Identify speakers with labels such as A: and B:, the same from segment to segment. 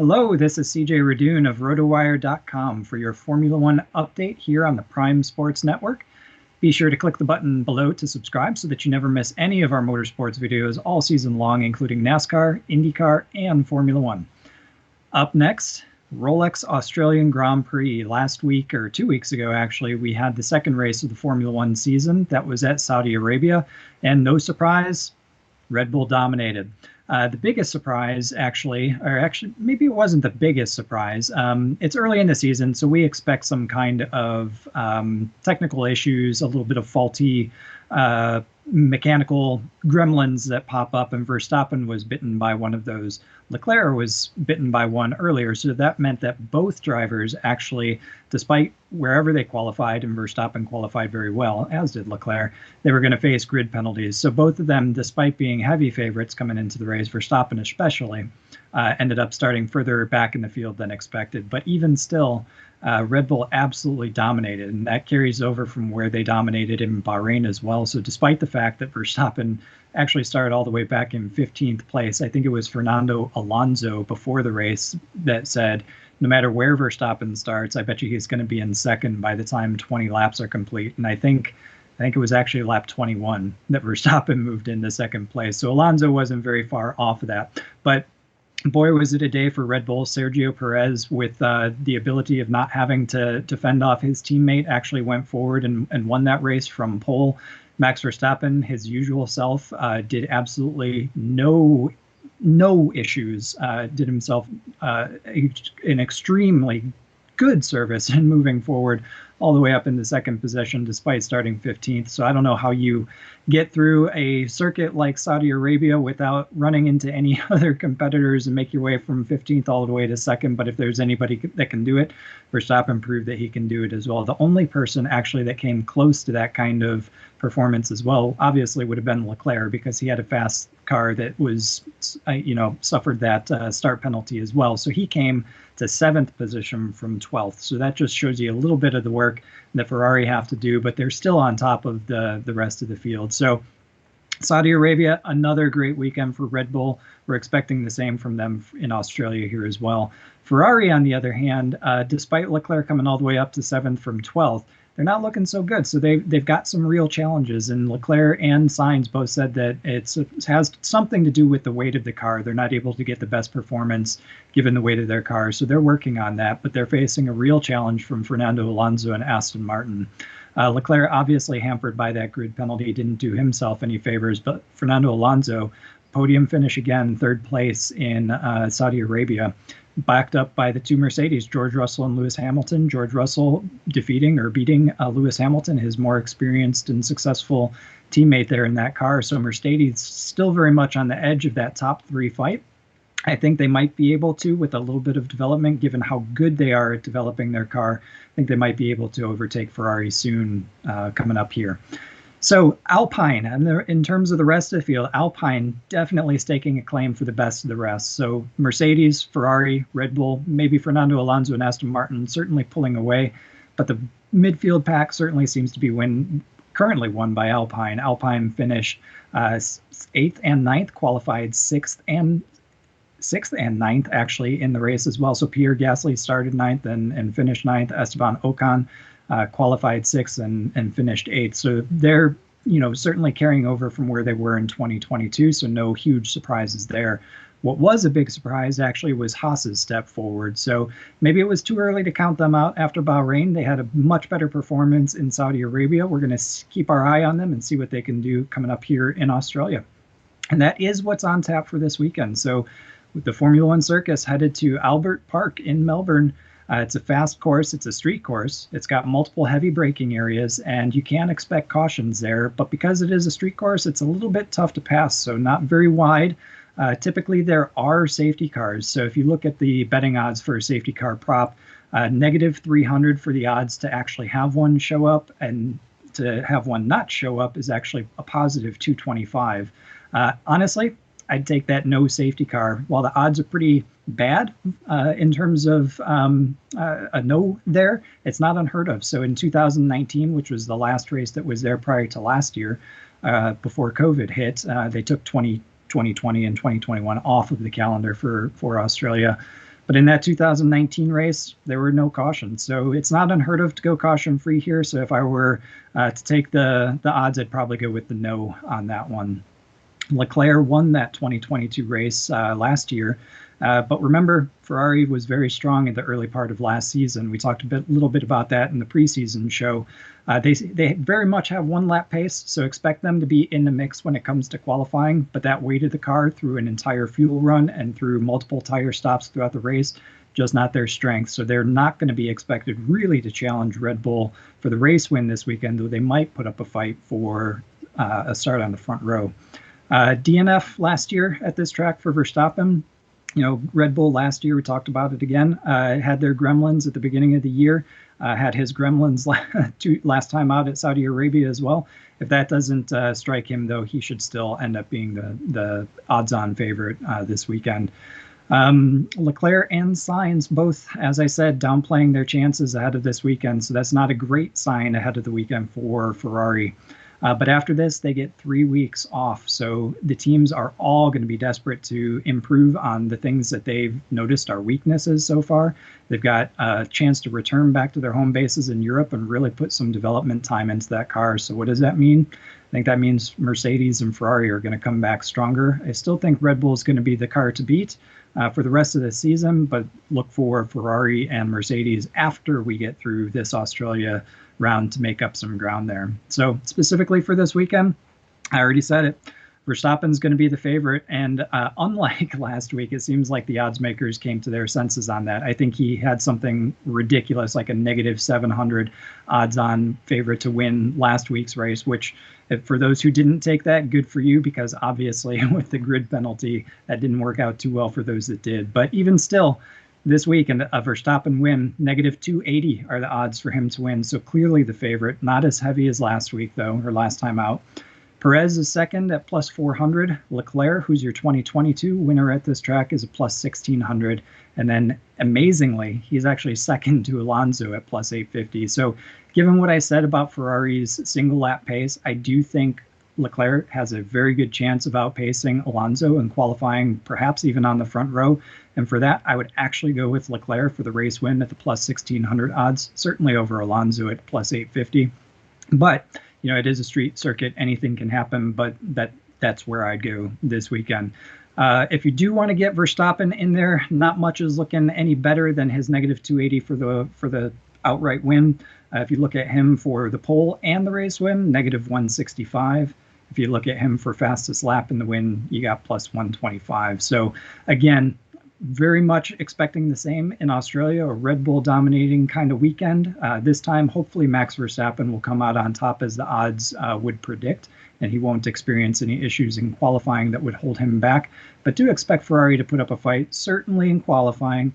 A: Hello, this is CJ Radune of RotoWire.com for your Formula One update here on the Prime Sports Network. Be sure to click the button below to subscribe so that you never miss any of our motorsports videos all season long, including NASCAR, IndyCar, and Formula One. Up next, Rolex Australian Grand Prix. Last week, or 2 weeks ago actually, we had the second race of the Formula One season. That was at Saudi Arabia, and no surprise, Red Bull dominated. The biggest surprise, actually maybe it wasn't the biggest surprise. It's early in the season, so we expect some kind of technical issues, a little bit of faulty mechanical gremlins that pop up, and Verstappen was bitten by one of those. Leclerc was bitten by one earlier, so that meant that both drivers actually, despite wherever they qualified, and Verstappen qualified very well, as did Leclerc, they were going to face grid penalties. So both of them, despite being heavy favorites coming into the race, Verstappen especially, ended up starting further back in the field than expected. But even still, Red Bull absolutely dominated, and that carries over from where they dominated in Bahrain as well. So despite the fact that Verstappen actually started all the way back in 15th place, I think it was Fernando Alonso before the race that said, no matter where Verstappen starts, I bet you he's going to be in second by the time 20 laps are complete. And I think it was actually lap 21 that Verstappen moved into second place. So Alonso wasn't very far off of that. But boy, was it a day for Red Bull. Sergio Perez, with the ability of not having to fend off his teammate, actually went forward and won that race from pole. Max Verstappen, his usual self, did absolutely no issues, did himself an extremely good service in moving forward all the way up in the second position despite starting 15th. So I don't know how you get through a circuit like Saudi Arabia without running into any other competitors and make your way from 15th all the way to second. But if there's anybody that can do it, Verstappen proved that he can do it as well. The only person actually that came close to that kind of performance as well, obviously, would have been Leclerc, because he had a fast car that was, suffered that start penalty as well. So he came to 7th position from 12th. So that just shows you a little bit of the work that Ferrari have to do, but they're still on top of the rest of the field. So Saudi Arabia, another great weekend for Red Bull. We're expecting the same from them in Australia here as well. Ferrari, on the other hand, despite Leclerc coming all the way up to 7th from 12th, they're not looking so good. So they've got some real challenges, and Leclerc and Sainz both said that it has something to do with the weight of the car. They're not able to get the best performance given the weight of their car. So they're working on that, but they're facing a real challenge from Fernando Alonso and Aston Martin. Leclerc, obviously hampered by that grid penalty, didn't do himself any favors, but Fernando Alonso, podium finish again, 3rd place in Saudi Arabia, backed up by the two Mercedes, George Russell and Lewis Hamilton. George Russell beating Lewis Hamilton, his more experienced and successful teammate there in that car. So Mercedes still very much on the edge of that top 3 fight. I think they might be able to, with a little bit of development, given how good they are at developing their car. I think they might be able to overtake Ferrari soon coming up here. So Alpine, and in terms of the rest of the field, Alpine definitely staking a claim for the best of the rest. So Mercedes, Ferrari, Red Bull, maybe Fernando Alonso and Aston Martin certainly pulling away, but the midfield pack certainly seems to be currently won by Alpine. Alpine finished 8th and 9th, qualified 6th and 9th actually in the race as well. So Pierre Gasly started 9th and finished 9th. Esteban Ocon qualified 6th and finished 8th. So they're certainly carrying over from where they were in 2022. So no huge surprises there. What was a big surprise actually was Haas's step forward. So maybe it was too early to count them out after Bahrain. They had a much better performance in Saudi Arabia. We're going to keep our eye on them and see what they can do coming up here in Australia. And that is what's on tap for this weekend. So with the Formula One circus headed to Albert Park in Melbourne, it's a fast course. It's a street course. It's got multiple heavy braking areas, and you can expect cautions there. But because it is a street course, it's a little bit tough to pass, so not very wide. Typically, there are safety cars. So if you look at the betting odds for a safety car prop, negative 300 for the odds to actually have one show up, and to have one not show up is actually a positive 225. Honestly, I'd take that no safety car. While the odds are pretty bad in terms of a no there, it's not unheard of. So in 2019, which was the last race that was there prior to last year, before COVID hit, they took 2020 and 2021 off of the calendar for Australia. But in that 2019 race, there were no cautions. So it's not unheard of to go caution free here. So if I were to take the odds, I'd probably go with the no on that one. Leclerc won that 2022 race last year. But remember, Ferrari was very strong in the early part of last season. We talked a little bit about that in the preseason show. They very much have one lap pace, so expect them to be in the mix when it comes to qualifying. But that weighted the car through an entire fuel run and through multiple tire stops throughout the race, just not their strength. So they're not going to be expected really to challenge Red Bull for the race win this weekend, though they might put up a fight for a start on the front row. DNF last year at this track for Verstappen. You know, Red Bull last year, we talked about it again, had their gremlins at the beginning of the year, had his gremlins last time out at Saudi Arabia as well. If that doesn't strike him, though, he should still end up being the odds-on favorite this weekend. Leclerc and Sainz both, as I said, downplaying their chances ahead of this weekend, so that's not a great sign ahead of the weekend for Ferrari. But after this, they get 3 weeks off. So the teams are all going to be desperate to improve on the things that they've noticed are weaknesses so far. They've got a chance to return back to their home bases in Europe and really put some development time into that car. So what does that mean? I think that means Mercedes and Ferrari are going to come back stronger. I still think Red Bull is going to be the car to beat for the rest of the season, but look for Ferrari and Mercedes after we get through this Australia round to make up some ground there. So specifically for this weekend, I already said it, Verstappen's going to be the favorite. And unlike last week, it seems like the odds makers came to their senses on that. I think he had something ridiculous, like a negative 700 odds on favorite to win last week's race, which for those who didn't take that, good for you, because obviously with the grid penalty, that didn't work out too well for those that did. But even still, this week, and a Verstappen win, negative 280 are the odds for him to win. So clearly the favorite, not as heavy as last week, though, or last time out. Perez is second at plus 400. Leclerc, who's your 2022 winner at this track, is a plus 1600. And then amazingly, he's actually second to Alonso at plus 850. So given what I said about Ferrari's single lap pace, I do think Leclerc has a very good chance of outpacing Alonso and qualifying, perhaps even on the front row. And for that, I would actually go with Leclerc for the race win at the plus 1600 odds, certainly over Alonso at plus 850. But, you know, it is a street circuit. Anything can happen, but that's where I'd go this weekend. If you do want to get Verstappen in there, not much is looking any better than his negative 280 for the outright win. If you look at him for the pole and the race win, negative 165. If you look at him for fastest lap in the win, you got plus 125. So again, very much expecting the same in Australia, a Red Bull dominating kind of weekend. This time, hopefully Max Verstappen will come out on top as the odds would predict, and he won't experience any issues in qualifying that would hold him back. But do expect Ferrari to put up a fight, certainly in qualifying,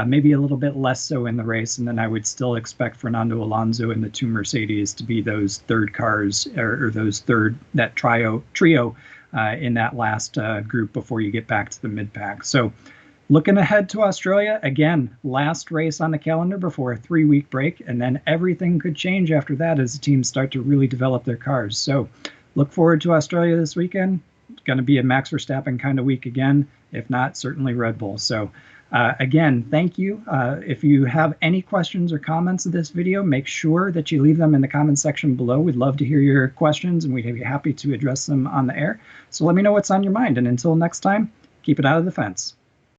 A: maybe a little bit less so in the race. And then I would still expect Fernando Alonso and the two Mercedes to be those third cars, or that trio in that last group before you get back to the mid-pack. So looking ahead to Australia, again, last race on the calendar before a 3-week break, and then everything could change after that as the teams start to really develop their cars. So look forward to Australia this weekend. It's going to be a Max Verstappen kind of week again, if not, certainly Red Bull. So again, thank you. If you have any questions or comments of this video, make sure that you leave them in the comment section below. We'd love to hear your questions, and we'd be happy to address them on the air. So let me know what's on your mind. And until next time, keep it out of the fence.